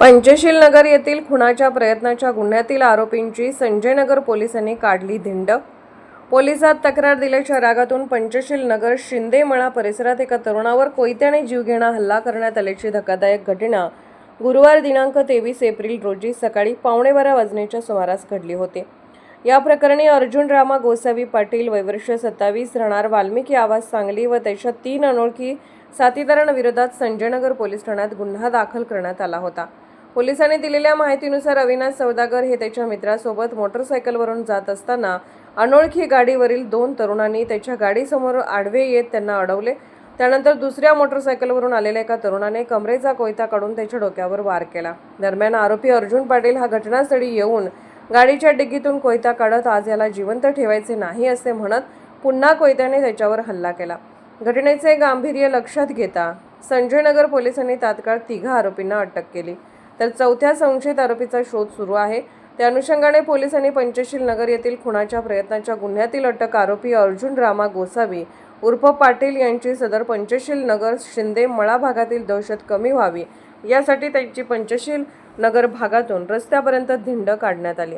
पंचशील नगर येथील खुनाच्या प्रयत्नाच्या गुन्ह्यातील आरोपींची संजय नगर पोलिसांनी काढली धिंड। पोलिसात तक्रार दिल्याच्या रागातून पंचशील नगर शिंदेमळा परिसरात एका तरुणावर कोयत्याने जीवघेणा हल्ला करण्यात आल्याची धक्कादायक घटना गुरुवार दिनांक 23 एप्रिल रोजी सकाळी 11:15 वाजण्याच्या सुमारास घडली होती। या प्रकरणी अर्जुन रामा गोसावी पाटील वय वर्ष 27 राहणार वाल्मिकी आवास सांगली व त्याच्या 3 अनोळखी साथीदारांविरोधात संजय नगर पोलीस ठाण्यात गुन्हा दाखल करण्यात आला होता। पोलिसांनी दिलेल्या माहितीनुसार अविनाश सौदागर हे त्याच्या मित्रासोबत मोटरसायकलवरून जात असताना अनोळखी गाडीवरील 2 तरुणांनी त्याच्या गाडीसमोर आडवे येत त्यांना अडवले। त्यानंतर दुसऱ्या मोटरसायकलवरून आलेल्या एका तरुणाने कमरेचा कोयता काढून त्याच्या डोक्यावर वार केला। दरम्यान आरोपी अर्जुन पाटील हा घटनास्थळी येऊन गाडीच्या डिग्गीतून कोयता काढत आज याला जिवंत ठेवायचे नाही असे म्हणत पुन्हा कोयत्याने त्याच्यावर हल्ला केला। घटनेचे गांभीर्य लक्षात घेता संजय नगर पोलिसांनी तात्काळ 3 आरोपींना अटक केली, तर 4थ्या संशयित आरोपीचा शोध सुरू आहे। त्या अनुषंगाने पोलिसांनी पंचशील नगर येथील खुनाच्या प्रयत्नाच्या गुन्ह्यातील अटक आरोपी अर्जुन रामा गोसावी उर्फ पाटील यांची सदर पंचशील नगर शिंदे मळा भागातील दहशत कमी व्हावी यासाठी त्यांची पंचशील नगर भागातून रस्त्यापर्यंत धिंड काढण्यात आली।